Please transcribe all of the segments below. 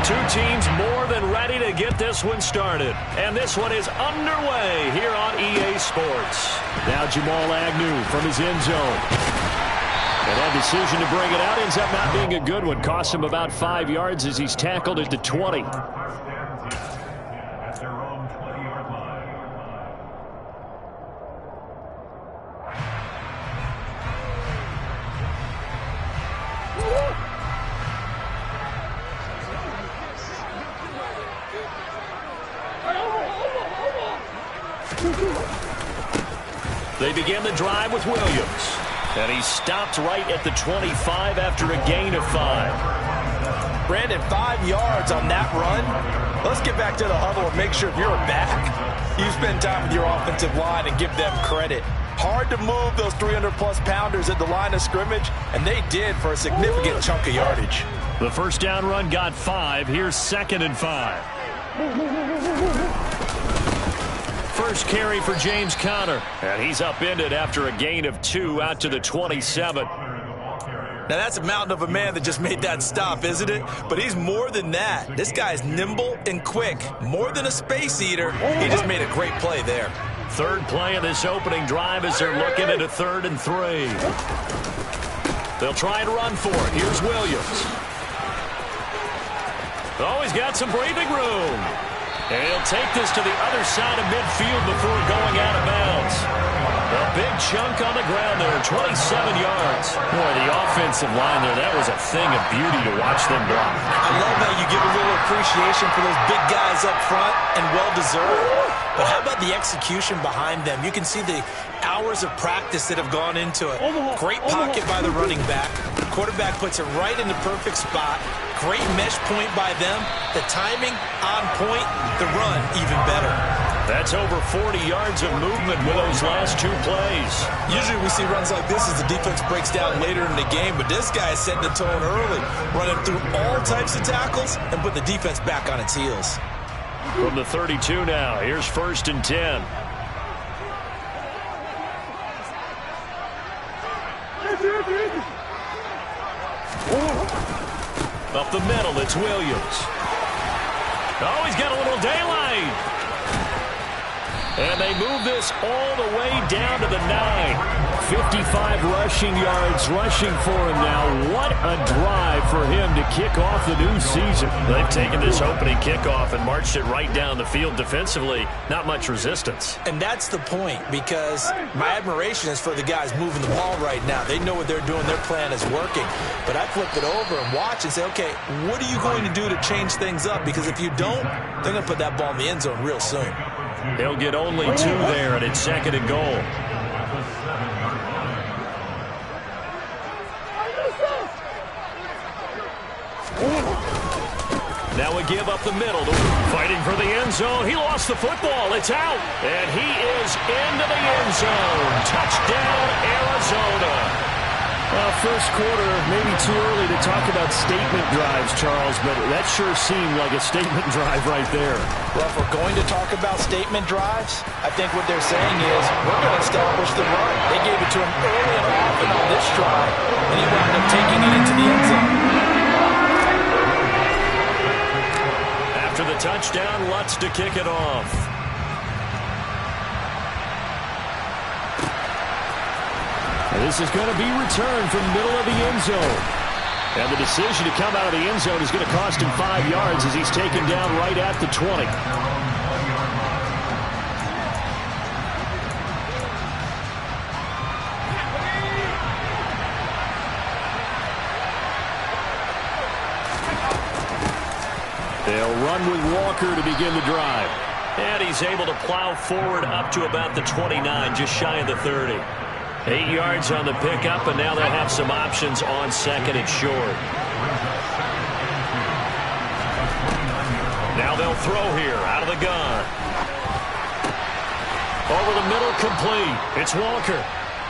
Two teams more than ready to get this one started. And this one is underway here on EA Sports. Now Jamal Agnew from his end zone. And that decision to bring it out ends up not being a good one. Costs him about 5 yards as he's tackled at the 20. They begin the drive with Williams. And he stopped right at the 25 after a gain of 5. Brandon, 5 yards on that run. Let's get back to the huddle and make sure if you're a back, you spend time with your offensive line and give them credit. Hard to move those 300-plus pounders at the line of scrimmage, and they did for a significant chunk of yardage. The first down run got 5. Here's 2nd and 5. First carry for James Conner. And he's upended after a gain of 2 out to the 27. Now, that's a mountain of a man that just made that stop, isn't it? But he's more than that. This guy's nimble and quick. More than a space eater. He just made a great play there. Third play of this opening drive as they're looking at a 3rd and 3. They'll try and run for it. Here's Williams. Oh, he's got some breathing room. And he'll take this to the other side of midfield before going out of bounds. A big chunk on the ground there, 27 yards. Boy, the offensive line there, that was a thing of beauty to watch them block. I love how you give a little appreciation for those big guys up front, and well-deserved. But how about the execution behind them? You can see the hours of practice that have gone into it. Great pocket by the running back. Quarterback puts it right in the perfect spot. Great mesh point by them. The timing on point. The run even better. That's over 40 yards of movement with those last 2 plays. Usually we see runs like this as the defense breaks down later in the game, but this guy is setting the tone early, running through all types of tackles and put the defense back on its heels. From the 32 now, here's 1st and 10. Up the middle, it's Williams. Oh, he's got a little daylight. And they move this all the way down to the 9. 55 rushing yards rushing for him now. What a drive for him to kick off the new season. They've taken this opening kickoff and marched it right down the field defensively. Not much resistance. And that's the point, because my admiration is for the guys moving the ball right now. They know what they're doing. Their plan is working. But I flip it over and watch and say, okay, what are you going to do to change things up? Because if you don't, they're going to put that ball in the end zone real soon. They'll get only 2 there, and it's 2nd and goal. Now a give up the middle. Fighting for the end zone. He lost the football. It's out. And he is into the end zone. Touchdown, Arizona. Well, first quarter, maybe too early to talk about statement drives, Charles, but that sure seemed like a statement drive right there. Well, if we're going to talk about statement drives, I think what they're saying is we're going to establish the run. They gave it to him early and often on this drive, and he wound up taking it into the end zone. After the touchdown, Lutz to kick it off. This is going to be returned from the middle of the end zone. And the decision to come out of the end zone is going to cost him 5 yards as he's taken down right at the 20. They'll run with Walker to begin the drive. And he's able to plow forward up to about the 29, just shy of the 30. 8 yards on the pickup, and now they'll have some options on 2nd and short. Now they'll throw here out of the gun. Over the middle, complete. It's Walker.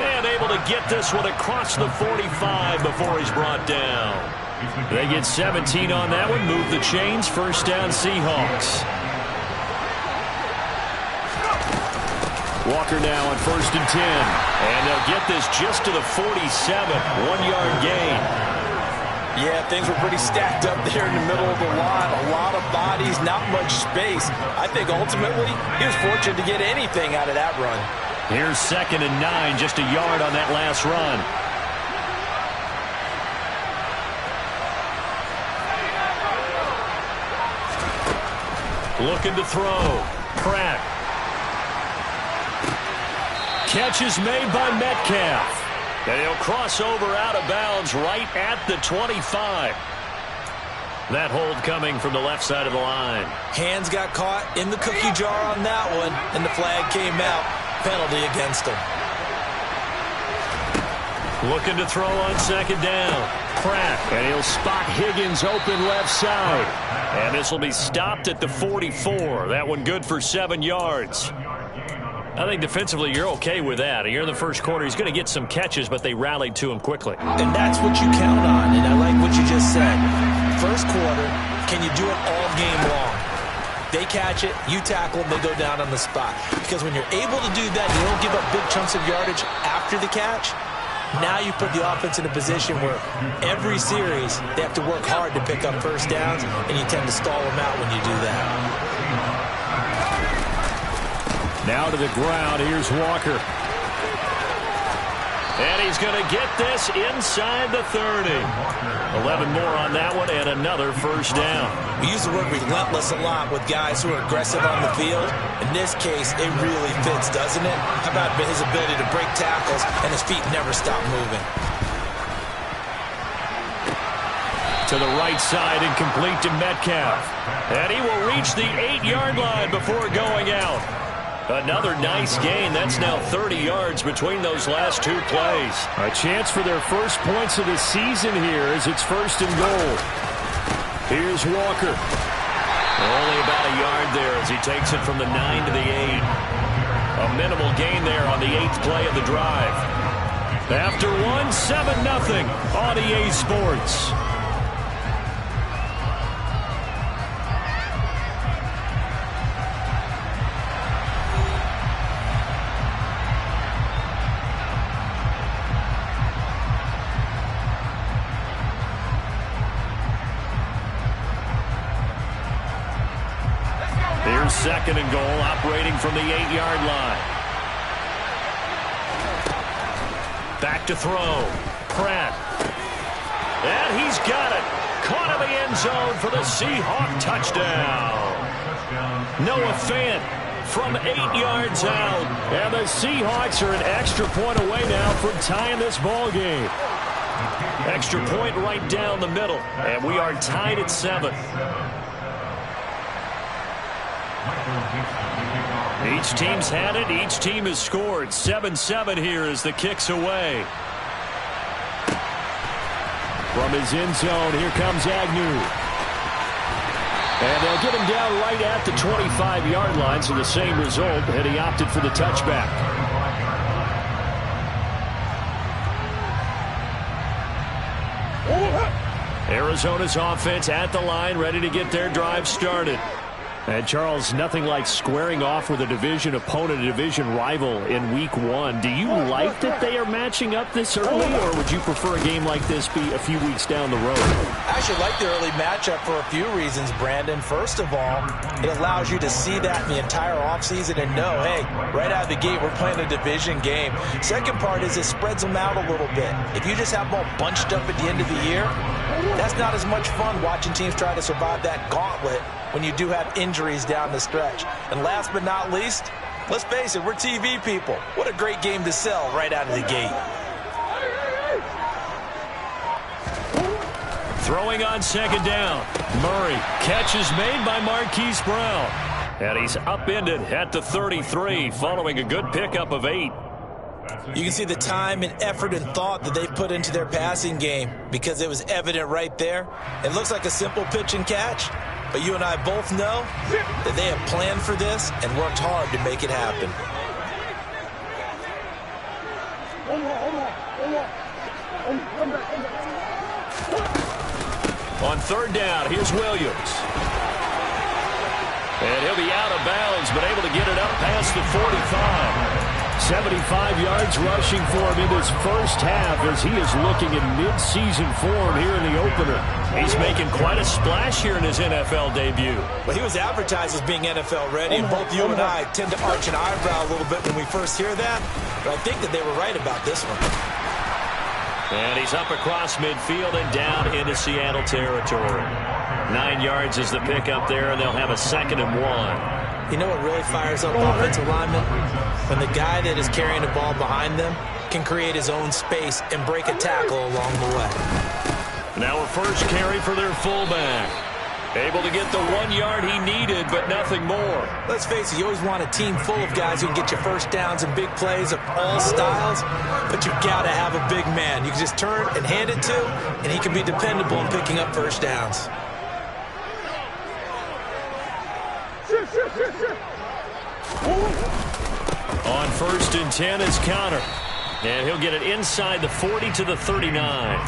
And able to get this one across the 45 before he's brought down. They get 17 on that one. Move the chains. First down, Seahawks. Walker now on 1st and 10. And they'll get this just to the 47. 1 yard gain. Yeah, things were pretty stacked up there in the middle of the line. A lot of bodies, not much space. I think ultimately he was fortunate to get anything out of that run. Here's 2nd and 9, just a yard on that last run. Looking to throw. Pratt. Catch is made by Metcalf. And he'll cross over out of bounds right at the 25. That hold coming from the left side of the line. Hands got caught in the cookie jar on that one, and the flag came out. Penalty against him. Looking to throw on 2nd down. Pratt. And he'll spot Higgins open left side. And this will be stopped at the 44. That one good for 7 yards. I think defensively you're okay with that. Here in the first quarter, he's going to get some catches, but they rallied to him quickly. And that's what you count on, and I like what you just said. First quarter, can you do it all game long? They catch it, you tackle them, they go down on the spot. Because when you're able to do that, you don't give up big chunks of yardage after the catch. Now you put the offense in a position where every series they have to work hard to pick up first downs, and you tend to stall them out when you do that. Now to the ground, here's Walker. And he's going to get this inside the 30. 11 more on that one and another first down. We use the word relentless a lot with guys who are aggressive on the field. In this case, it really fits, doesn't it? How about his ability to break tackles and his feet never stop moving? To the right side and complete to Metcalf. And he will reach the 8-yard line before going out. Another nice gain. That's now 30 yards between those last 2 plays. A chance for their first points of the season here as it's 1st and goal. Here's Walker. Only about a yard there as he takes it from the 9 to the 8. A minimal gain there on the 8th play of the drive. After one, 7-0 on EA Sports. Here's 2nd and goal, operating from the 8-yard line. Back to throw. Pratt. And he's got it. Caught in the end zone for the Seahawk touchdown. Noah Fant from 8 yards out. And the Seahawks are an extra point away now from tying this ball game. Extra point right down the middle. And we are tied at 7. Each team's had it. Each team has scored. 7-7 here as the kick's away. From his end zone, here comes Agnew. And they'll get him down right at the 25-yard line, so the same result, and he opted for the touchback. Arizona's offense at the line, ready to get their drive started. And, Charles, nothing like squaring off with a division opponent, a division rival in Week 1. Do you like that they are matching up this early, or would you prefer a game like this be a few weeks down the road? I actually like the early matchup for a few reasons, Brandon. First of all, it allows you to see that in the entire offseason and know, hey, right out of the gate, we're playing a division game. Second part is it spreads them out a little bit. If you just have them all bunched up at the end of the year, that's not as much fun watching teams try to survive that gauntlet when you do have injuries down the stretch. And last but not least, let's face it, we're TV people. What a great game to sell right out of the gate. Throwing on 2nd down. Murray. Catch is made by Marquise Brown. And he's upended at the 33 following a good pickup of 8. You can see the time and effort and thought that they put into their passing game because it was evident right there. It looks like a simple pitch and catch, but you and I both know that they have planned for this and worked hard to make it happen. On 3rd down, here's Williams. And he'll be out of bounds, but able to get it up past the 45. 75 yards rushing for him in his first half as he is looking in mid-season form here in the opener. He's making quite a splash here in his NFL debut. Well, he was advertised as being NFL ready, and both you and I tend to arch an eyebrow a little bit when we first hear that, but I think that they were right about this one. And he's up across midfield and down into Seattle territory. 9 yards is the pickup there, and they'll have a 2nd and 1. You know what really fires up offensive linemen? When the guy that is carrying the ball behind them can create his own space and break a tackle along the way. Now a first carry for their fullback. Able to get the 1 yard he needed, but nothing more. Let's face it, you always want a team full of guys who can get you first downs and big plays of all styles, but you've got to have a big man you can just turn and hand it to, and he can be dependable in picking up first downs. On 1st and 10 is Connor. And he'll get it inside the 40 to the 39.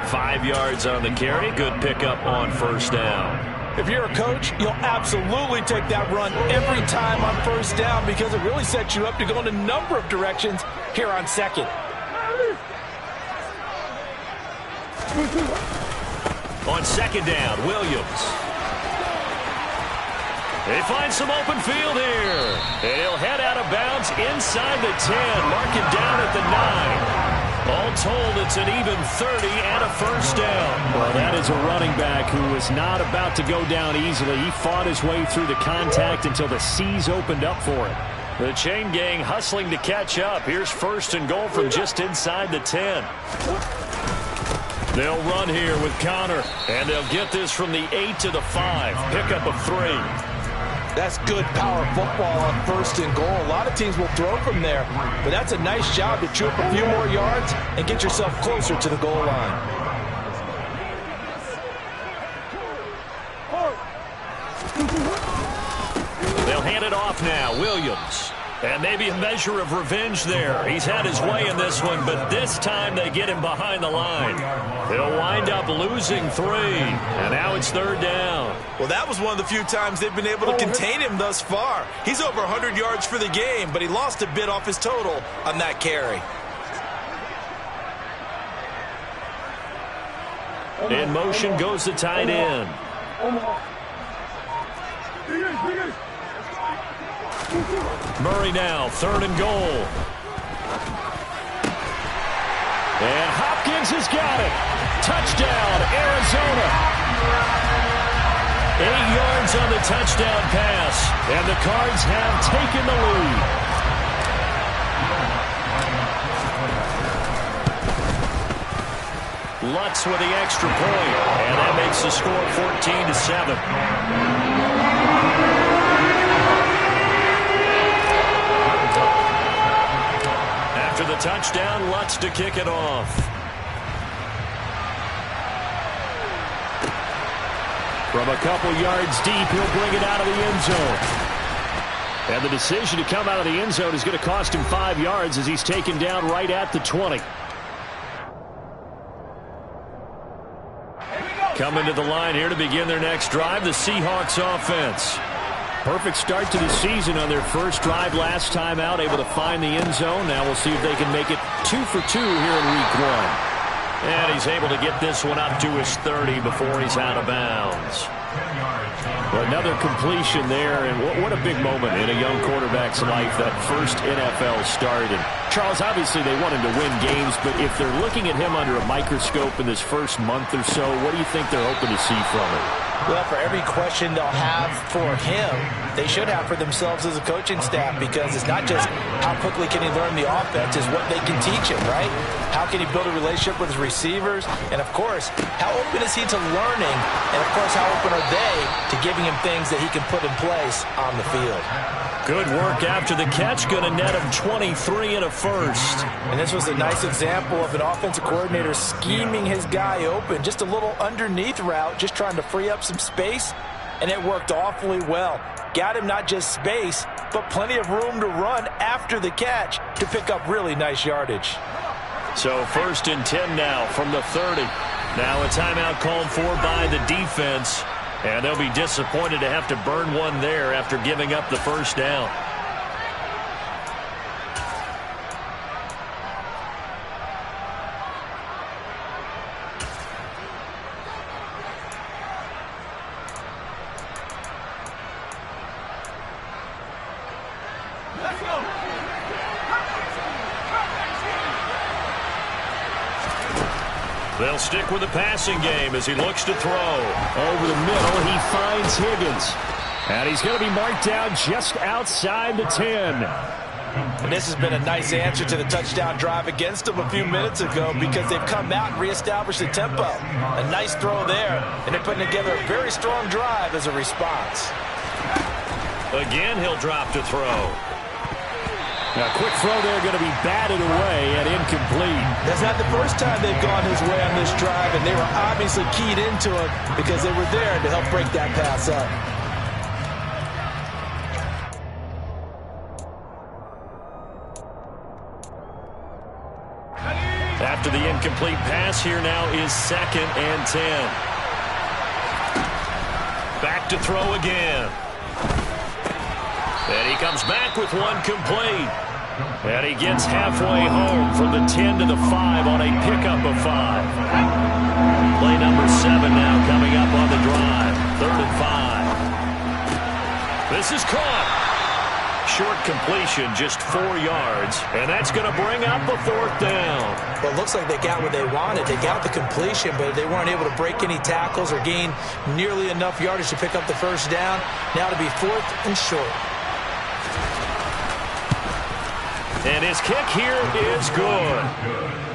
5 yards on the carry. Good pickup on first down. If you're a coach, you'll absolutely take that run every time on first down because it really sets you up to go in a number of directions here on 2nd. On 2nd down, Williams. They find some open field here. And he'll head out of bounds inside the 10. Mark it down at the 9. All told, it's an even 30 and a first down. Well, that is a running back who was not about to go down easily. He fought his way through the contact until the C's opened up for him. The chain gang hustling to catch up. Here's 1st and goal from just inside the 10. They'll run here with Connor, and they'll get this from the 8 to the 5. Pickup of 3. That's good power football on 1st and goal. A lot of teams will throw from there, but that's a nice job to chew up a few more yards and get yourself closer to the goal line. They'll hand it off now. Williams. And maybe a measure of revenge there. He's had his way in this one, but this time they get him behind the line. They'll wind up losing 3. And now it's 3rd down. Well, that was one of the few times they've been able to contain him thus far. He's over 100 yards for the game, but he lost a bit off his total on that carry. In motion goes the tight end. Murray now, 3rd and goal. And Hopkins has got it. Touchdown, Arizona. 8 yards on the touchdown pass, and the Cards have taken the lead. Lutz with the extra point, and that makes the score 14-7. After the touchdown, Lutz to kick it off. From a couple yards deep, he'll bring it out of the end zone. And the decision to come out of the end zone is going to cost him 5 yards as he's taken down right at the 20. Coming to the line here to begin their next drive, the Seahawks offense. Perfect start to the season on their first drive last time out, able to find the end zone. Now we'll see if they can make it 2 for 2 here in week 1. And he's able to get this one up to his 30 before he's out of bounds. Well, another completion there, and what a big moment in a young quarterback's life, that first NFL start. And Charles, obviously they want him to win games, but if they're looking at him under a microscope in this first month or so, what do you think they're hoping to see from him? Well, for every question they'll have for him, they should have for themselves as a coaching staff, because it's not just how quickly can he learn the offense, it's what they can teach him, right? How can he build a relationship with his receivers? And, of course, how open is he to learning? And, of course, how open are they to giving him things that he can put in place on the field? Good work after the catch. Going to net him 23 and a first. And this was a nice example of an offensive coordinator scheming his guy open. Just a little underneath route, just trying to free up some space, and it worked awfully well. Got him not just space, but plenty of room to run after the catch to pick up really nice yardage. So 1st and 10 now from the 30. Now a timeout called for by the defense. And they'll be disappointed to have to burn one there after giving up the first down. They'll stick with the passing game as he looks to throw. Over the middle, he finds Higgins. And he's going to be marked down just outside the 10. And this has been a nice answer to the touchdown drive against them a few minutes ago because they've come out and reestablished the tempo. A nice throw there, and they're putting together a very strong drive as a response. Again, he'll drop to throw. Now, quick throw there, going to be batted away and incomplete. That's not the first time they've gone his way on this drive, and they were obviously keyed into it because they were there to help break that pass up. After the incomplete pass, here now is 2nd and 10. Back to throw again. And he comes back with one complete. And he gets halfway home from the 10 to the 5 on a pickup of 5. Play number 7 now coming up on the drive. 3rd and 5. This is caught. Short completion, just 4 yards, and that's going to bring up a 4th down. Well, it looks like they got what they wanted. They got the completion, but they weren't able to break any tackles or gain nearly enough yardage to pick up the 1st down. Now to be 4th and short. And his kick here is good.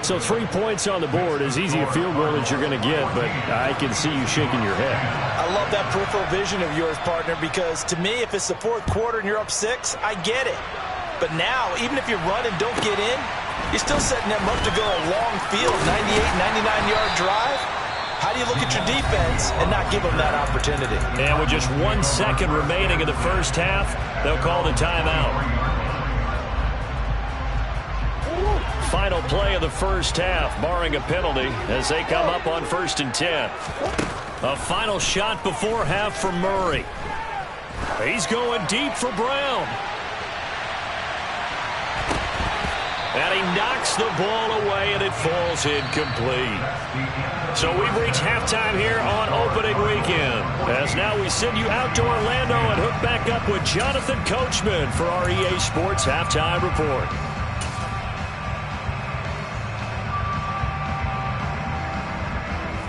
So 3 points on the board, as easy a field goal as you're going to get, but I can see you shaking your head. I love that peripheral vision of yours, partner, because to me, if it's the 4th quarter and you're up 6, I get it. But now, even if you run and don't get in, you're still setting them up to go a long field, 98, 99-yard drive. How do you look at your defense and not give them that opportunity? And with just 1 second remaining in the 1st half, they'll call the timeout. Final play of the 1st half, barring a penalty, as they come up on 1st and 10. A final shot before half for Murray. He's going deep for Brown. And he knocks the ball away, and it falls incomplete. So we've reached halftime here on opening weekend. As now we send you out to Orlando and hook back up with Jonathan Coachman for our EA Sports Halftime Report.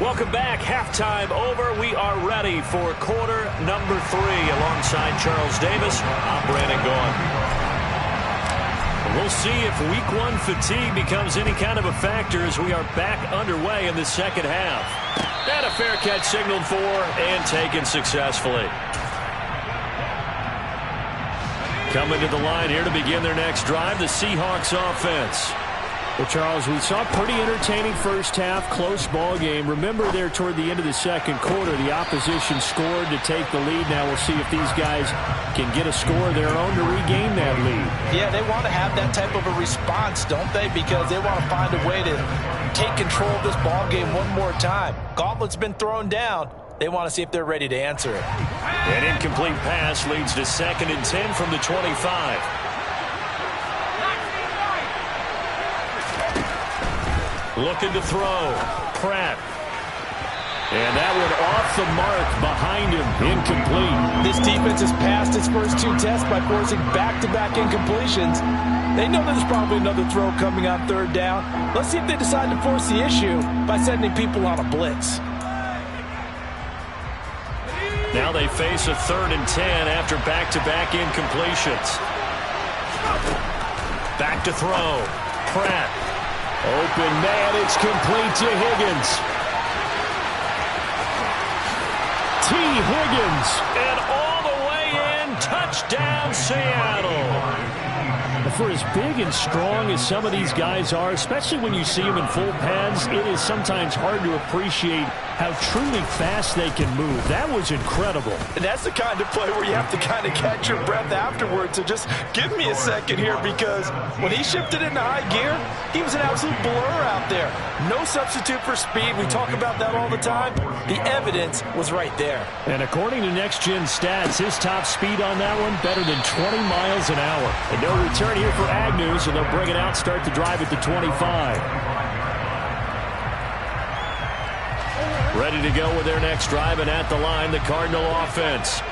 Welcome back. Halftime over. We are ready for quarter number 3. Alongside Charles Davis, I'm Brandon Gaughan. We'll see if week 1 fatigue becomes any kind of a factor as we are back underway in the 2nd half. And a fair catch signaled for and taken successfully. Coming to the line here to begin their next drive, the Seahawks offense. Well, Charles, we saw a pretty entertaining 1st half, close ball game. Remember there toward the end of the 2nd quarter, the opposition scored to take the lead. Now we'll see if these guys can get a score of their own to regain that lead. Yeah, they want to have that type of a response, don't they? Because they want to find a way to take control of this ball game one more time. Gauntlet's been thrown down. They want to see if they're ready to answer it. An incomplete pass leads to 2nd and 10 from the 25. Looking to throw. Pratt. And that one off the mark behind him. Incomplete. This defense has passed its first 2 tests by forcing back-to-back incompletions. They know there's probably another throw coming on 3rd down. Let's see if they decide to force the issue by sending people on a blitz. Now they face a 3rd and 10 after back-to-back incompletions. Back to throw. Pratt. Open man, it's complete to Higgins. T. Higgins. And all the way in, touchdown Seattle. For as big and strong as some of these guys are, especially when you see them in full pads, it is sometimes hard to appreciate how truly fast they can move. That was incredible. And that's the kind of play where you have to kind of catch your breath afterwards. So just give me a second here, because when he shifted into high gear, he was an absolute blur out there. No substitute for speed. We talk about that all the time. The evidence was right there. And according to Next Gen Stats, his top speed on that one, better than 20 miles an hour. And no return here for Agnew, so they'll bring it out, start the drive at the 25. Ready to go with their next drive, and at the line, the Cardinal offense.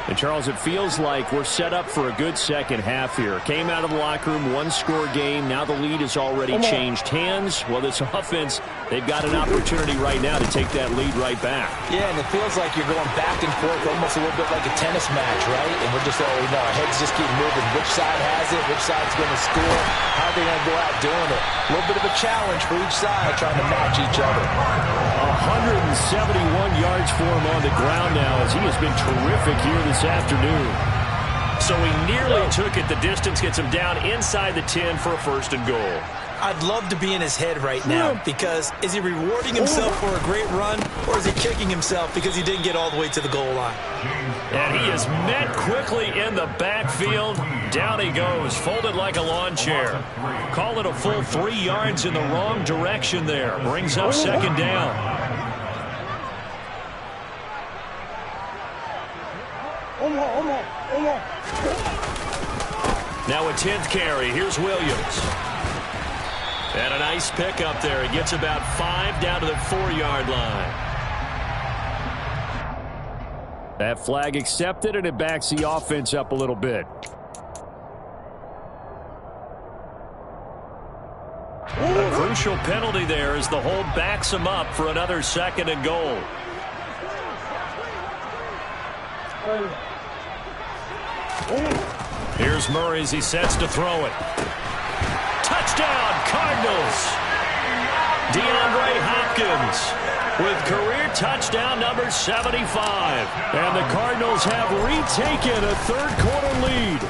And, Charles, it feels like we're set up for a good second half here. Came out of the locker room, one-score game. Now the lead has already changed hands. Well, this offense, they've got an opportunity right now to take that lead right back. Yeah, and it feels like you're going back and forth almost a little bit like a tennis match, right? And we're just, our heads just keep moving. Which side has it? Which side's going to score? How are they going to go out doing it? A little bit of a challenge for each side trying to match each other. 171 yards for him on the ground now as he has been terrific here this afternoon. So he nearly took it the distance, gets him down inside the 10 for a first and goal. I'd love to be in his head right now because is he rewarding himself for a great run or is he kicking himself because he didn't get all the way to the goal line? And he is met quickly in the backfield. Down he goes, folded like a lawn chair. Call it a full 3 yards in the wrong direction there. Brings up second down. Now a 10th carry. Here's Williams. And a nice pickup there. He gets about 5 down to the 4-yard line. That flag accepted, and it backs the offense up a little bit. A crucial penalty there as the hold backs him up for another second and goal. Here's Murray as he sets to throw it. Touchdown, Cardinals. DeAndre Hopkins with career touchdown number 75. And the Cardinals have retaken a third-quarter lead.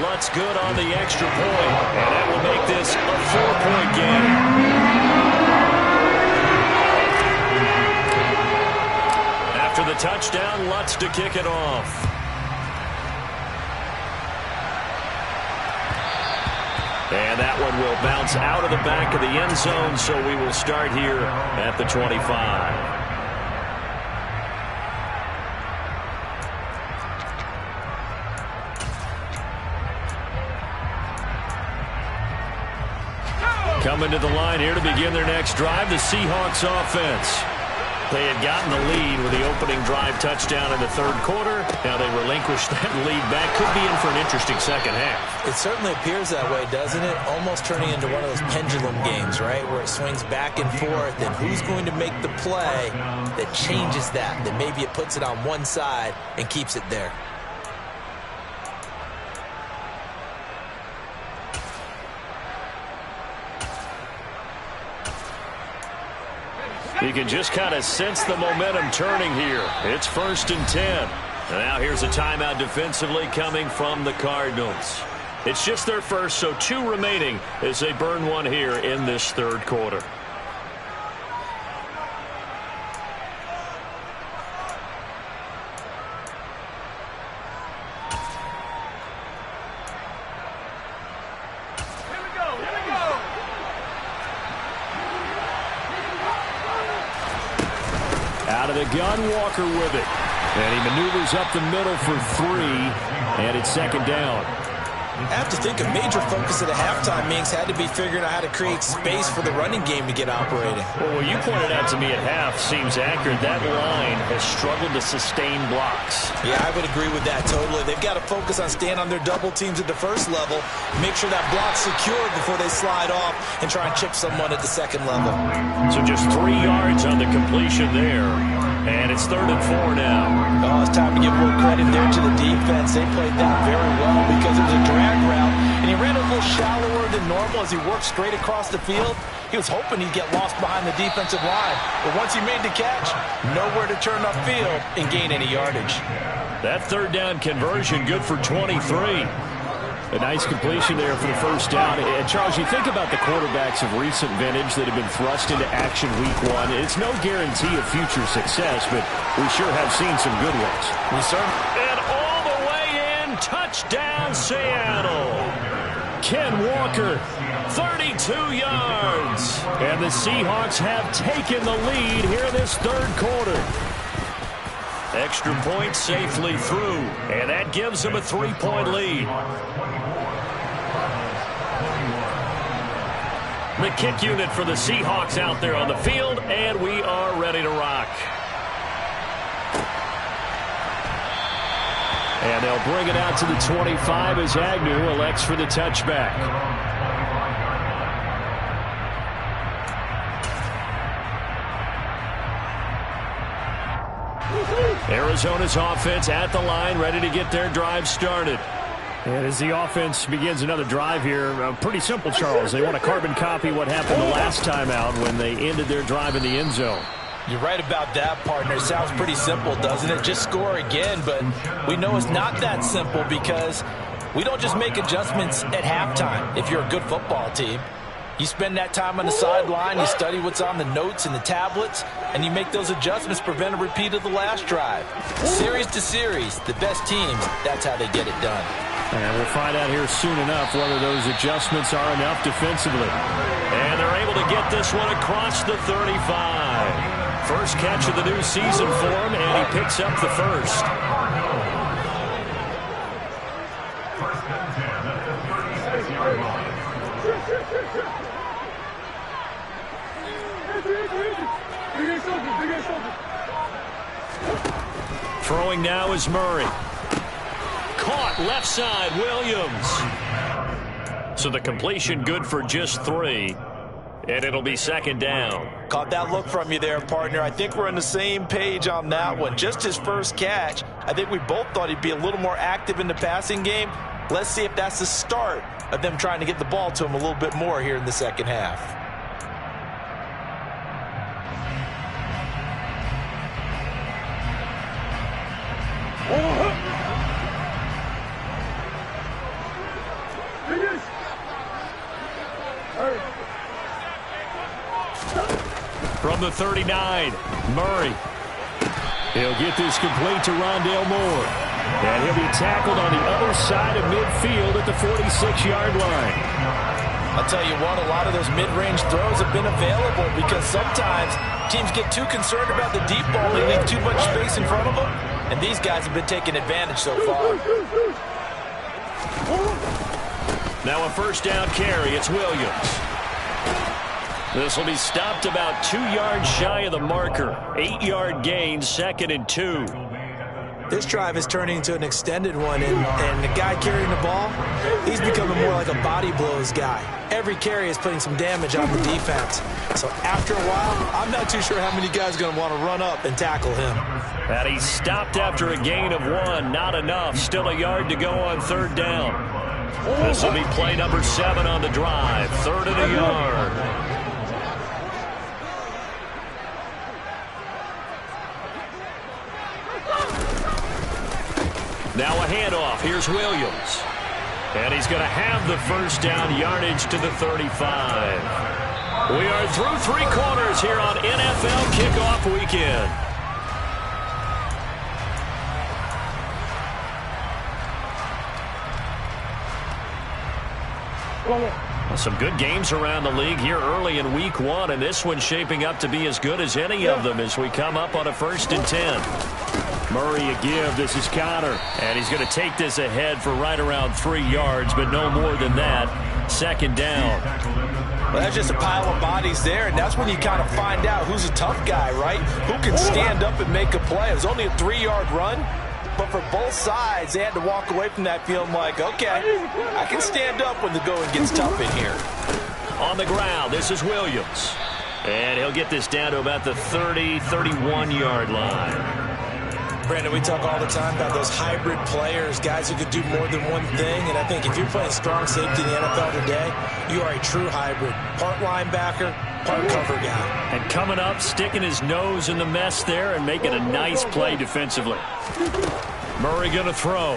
Lutz good on the extra point, and that will make this a 4-point game. After the touchdown, Lutz to kick it off. And that one will bounce out of the back of the end zone, so we will start here at the 25. Coming to the line here to begin their next drive, the Seahawks offense. They had gotten the lead with the opening drive touchdown in the third quarter. Now they relinquished that lead back. Could be in for an interesting second half. It certainly appears that way, doesn't it? Almost turning into one of those pendulum games, right? Where it swings back and forth. And who's going to make the play that changes that? That maybe it puts it on one side and keeps it there. You can just kind of sense the momentum turning here. It's 1st and 10. And now here's a timeout defensively coming from the Cardinals. It's just their first, so 2 remaining as they burn one here in this third quarter. Out of the gun, Walker with it. And he maneuvers up the middle for 3, and it's second down. I have to think a major focus at a halftime, Minks, had to be figuring out how to create space for the running game to get operating. Well, what you pointed out to me at half seems accurate. That line has struggled to sustain blocks. Yeah, I would agree with that totally. They've got to focus on staying on their double teams at the first level, make sure that block's secured before they slide off and try and chip someone at the second level. So just 3 yards on the completion there. And it's 3rd and 4 now. Oh, it's time to give a little credit there to the defense. They played that very well because it was a drag route, and he ran a little shallower than normal as he worked straight across the field. He was hoping he'd get lost behind the defensive line, but once he made the catch, nowhere to turn upfield and gain any yardage. That 3rd down conversion good for 23. A nice completion there for the first down. And Charles, you think about the quarterbacks of recent vintage that have been thrust into action week 1. It's no guarantee of future success, but we sure have seen some good ones. We certainly. And all the way in, touchdown Seattle. Ken Walker, 32 yards. And the Seahawks have taken the lead here in this third quarter. Extra point safely through, and that gives them a 3-point lead. The kick unit for the Seahawks out there on the field, and we are ready to rock. And they'll bring it out to the 25 as Agnew elects for the touchback. Arizona's offense at the line, ready to get their drive started. And as the offense begins another drive here, pretty simple, Charles. They want to carbon copy what happened the last time out when they ended their drive in the end zone. You're right about that, partner. It sounds pretty simple, doesn't it? Just score again, but we know it's not that simple because we don't just make adjustments at halftime if you're a good football team. You spend that time on the sideline, you study what's on the notes and the tablets, and you make those adjustments, prevent a repeat of the last drive. Series to series, the best teams, that's how they get it done. And we'll find out here soon enough whether those adjustments are enough defensively. And they're able to get this one across the 35. First catch of the new season for him, and he picks up the first. Throwing now is Murray. Caught left side, Williams. So the completion good for just 3. And it'll be second down. Caught that look from you there, partner. I think we're on the same page on that one. Just his first catch. I think we both thought he'd be a little more active in the passing game. Let's see if that's the start of them trying to get the ball to him a little bit more here in the second half. From the 39, Murray. He'll get this complete to Rondale Moore. And he'll be tackled on the other side of midfield at the 46-yard line. I'll tell you what, a lot of those mid-range throws have been available because sometimes teams get too concerned about the deep ball. They leave too much space in front of them. And these guys have been taking advantage so far. Now a first down carry. It's Williams. This will be stopped about 2 yards shy of the marker. 8-yard gain, 2nd and 2. This drive is turning into an extended one, and the guy carrying the ball, he's becoming more like a body blows guy. Every carry is putting some damage on the defense. So after a while, I'm not too sure how many guys are going to want to run up and tackle him. And he stopped after a gain of 1. Not enough. Still a yard to go on third down. This will be play number 7 on the drive. 3rd and a yard. Now a handoff. Here's Williams. And he's going to have the first down, yardage to the 35. We are through 3 quarters here on NFL Kickoff Weekend. Some good games around the league here early in week 1, and this one's shaping up to be as good as any of them as we come up on a 1st and 10. Murray a give. This is Connor. And he's going to take this ahead for right around 3 yards, but no more than that. 2nd down. Well, that's just a pile of bodies there, and that's when you kind of find out who's a tough guy, right? Who can stand up and make a play. It was only a 3-yard run, but for both sides, they had to walk away from that feeling like, okay, I can stand up when the going gets tough in here. On the ground, this is Williams. And he'll get this down to about the 30, 31-yard line. Brandon, we talk all the time about those hybrid players, guys who could do more than one thing. And I think if you're playing strong safety in the NFL today, you are a true hybrid. Part linebacker, part cover guy. And coming up, sticking his nose in the mess there and making a nice play defensively. Murray going to throw.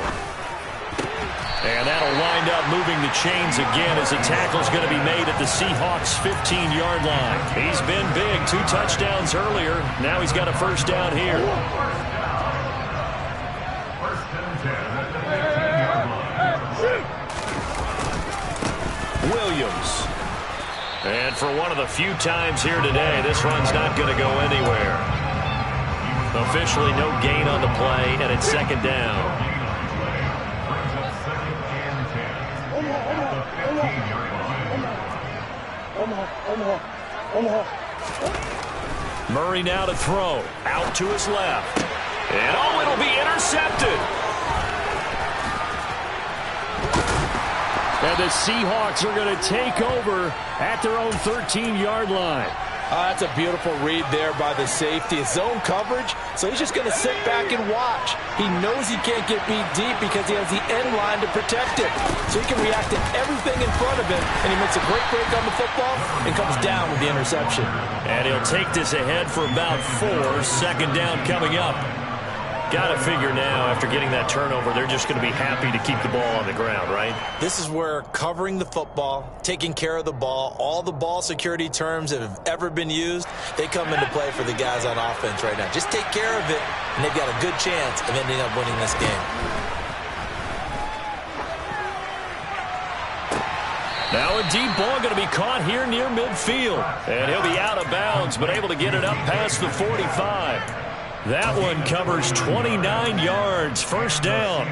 And that'll wind up moving the chains again as the tackle's going to be made at the Seahawks' 15-yard line. He's been big. 2 touchdowns earlier. Now he's got a first down here. Williams. And for one of the few times here today, this run's not going to go anywhere. Officially no gain on the play, and it's 2nd down. Murray now to throw. Out to his left. And oh, it'll be intercepted. And the Seahawks are going to take over at their own 13-yard line. That's a beautiful read there by the safety. It's zone coverage, so he's just going to sit back and watch. He knows he can't get beat deep because he has the end line to protect it. So he can react to everything in front of him, and he makes a great break on the football and comes down with the interception. And he'll take this ahead for about 4. Second down coming up. Got to figure now, after getting that turnover, they're just going to be happy to keep the ball on the ground, right? This is where covering the football, taking care of the ball, all the ball security terms that have ever been used, they come into play for the guys on offense right now. Just take care of it, and they've got a good chance of ending up winning this game. Now a deep ball going to be caught here near midfield. And he'll be out of bounds, but able to get it up past the 45. That one covers 29 yards, first down.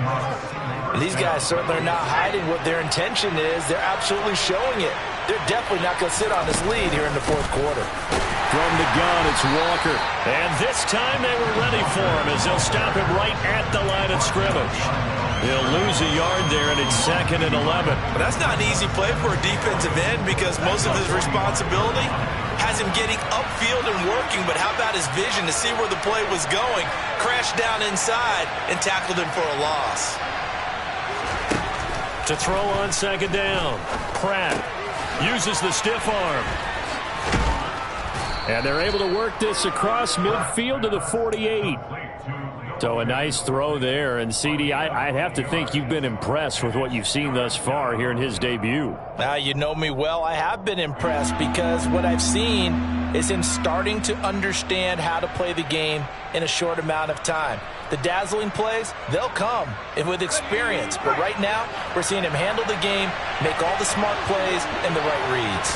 And these guys certainly are not hiding what their intention is. They're absolutely showing it. They're definitely not going to sit on this lead here in the fourth quarter. From the gun, it's Walker. And this time they were ready for him as they'll stop him right at the line of scrimmage. He'll lose a yard there, and it's 2nd and 11. But that's not an easy play for a defensive end because most of his responsibility has him getting upfield and working, but how about his vision to see where the play was going, crashed down inside, and tackled him for a loss. To throw on second down, Pratt uses the stiff arm. And they're able to work this across midfield to the 48. So a nice throw there. And, CD, I'd have to think you've been impressed with what you've seen thus far here in his debut. Now, you know me well. I have been impressed because what I've seen is him starting to understand how to play the game in a short amount of time. The dazzling plays, they'll come with experience. But right now, we're seeing him handle the game, make all the smart plays and the right reads.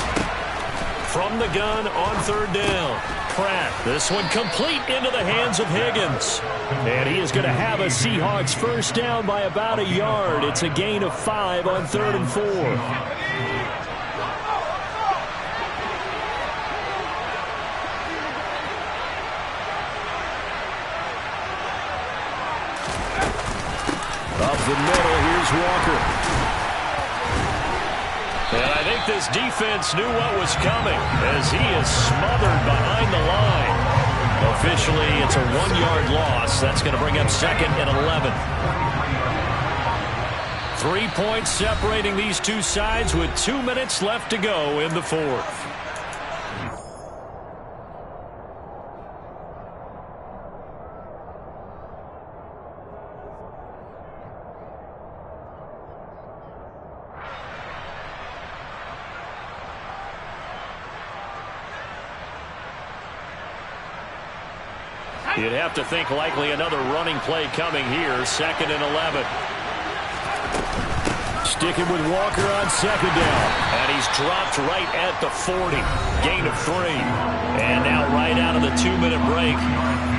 From the gun on third down, Pratt. This one complete into the hands of Higgins. And he is going to have a Seahawks first down by about a yard. It's a gain of 5 on 3rd and 4. Up the middle, here's Walker. And I think this defense knew what was coming as he is smothered behind the line. Officially, it's a 1-yard loss. That's going to bring up 2nd and 11. 3 points separating these two sides with 2 minutes left to go in the fourth. You'd have to think likely another running play coming here. 2nd and 11. Sticking with Walker on second down. And he's dropped right at the 40. Gain of 3. And now right out of the 2-minute break,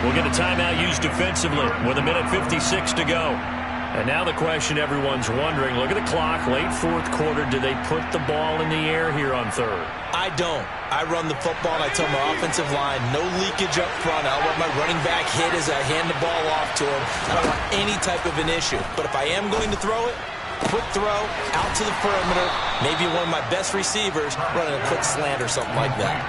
we'll get a timeout used defensively with 1:56 to go. And now the question everyone's wondering, look at the clock, late fourth quarter, do they put the ball in the air here on third? I don't. I run the football, and I tell my offensive line, no leakage up front. I don't want my running back hit as I hand the ball off to him. I don't want any type of an issue. But if I am going to throw it, quick throw, out to the perimeter, maybe one of my best receivers running a quick slant or something like that.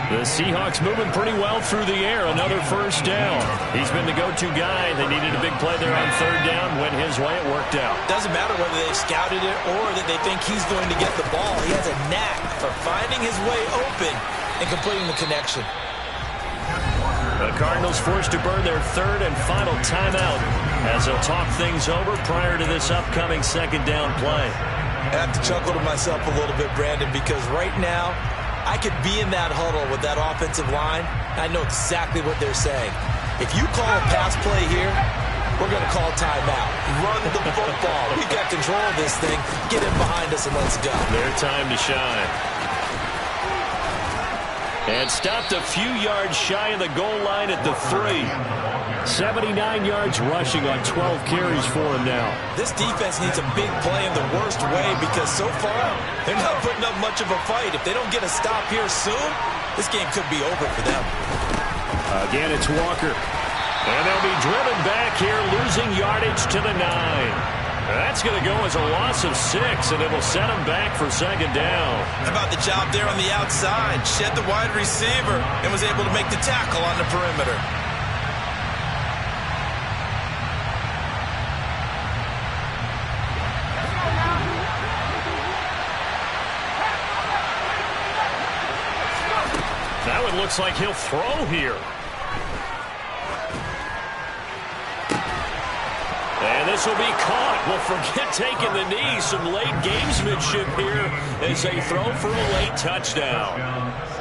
The Seahawks moving pretty well through the air. Another first down. He's been the go-to guy. They needed a big play there on third down. Went his way. It worked out. Doesn't matter whether they've scouted it or that they think he's going to get the ball. He has a knack for finding his way open and completing the connection. The Cardinals forced to burn their third and final timeout as they'll talk things over prior to this upcoming second down play. I have to chuckle to myself a little bit, Brandon, because right now I could be in that huddle with that offensive line. I know exactly what they're saying. If you call a pass play here, we're going to call timeout. Run the football. We've got control of this thing. Get in behind us and let's go. Their time to shine. And stopped a few yards shy of the goal line at the 3. 79 yards rushing on 12 carries for him now. This defense needs a big play in the worst way because so far they're not putting up much of a fight. If they don't get a stop here soon, this game could be over for them. Again, it's Walker. And they'll be driven back here, losing yardage to the 9. That's going to go as a loss of 6, and it will set him back for second down. How about the job there on the outside? Shed the wide receiver and was able to make the tackle on the perimeter. Now it looks like he'll throw here. And this will be caught. Well, forget taking the knee. Some late gamesmanship here as they throw for a late touchdown.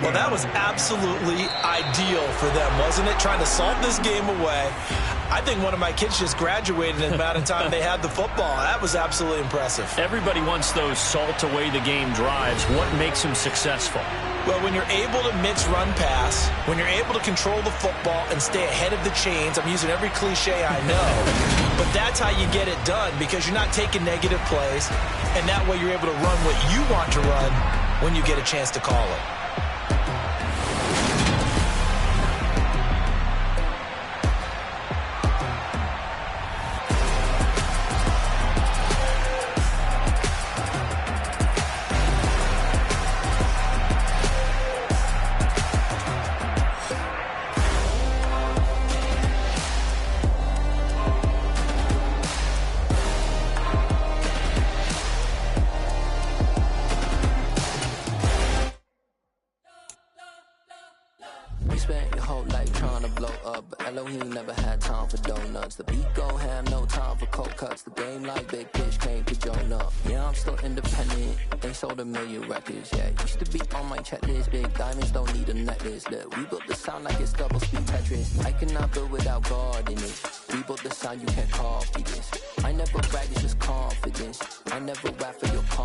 Well, that was absolutely ideal for them, wasn't it? Trying to salt this game away. I think one of my kids just graduated in the amount of time they had the football. That was absolutely impressive. Everybody wants those salt away the game drives. What makes them successful? Well, when you're able to mix run pass, when you're able to control the football and stay ahead of the chains, I'm using every cliche I know, but that's how you get it done because you're not taking negative plays, and that way you're able to run what you want to run when you get a chance to call it. The beat go ham, no time for cold cuts. The game like big pitch came to join up. Yeah, I'm still independent. They sold 1 million records. Yeah, used to be on my checklist. Big diamonds don't need a necklace. Look, we built the sound like it's double speed Tetris. I cannot build without God in it. We built the sound, you can't copy this. I never brag, it's just confidence. I never rap for your confidence.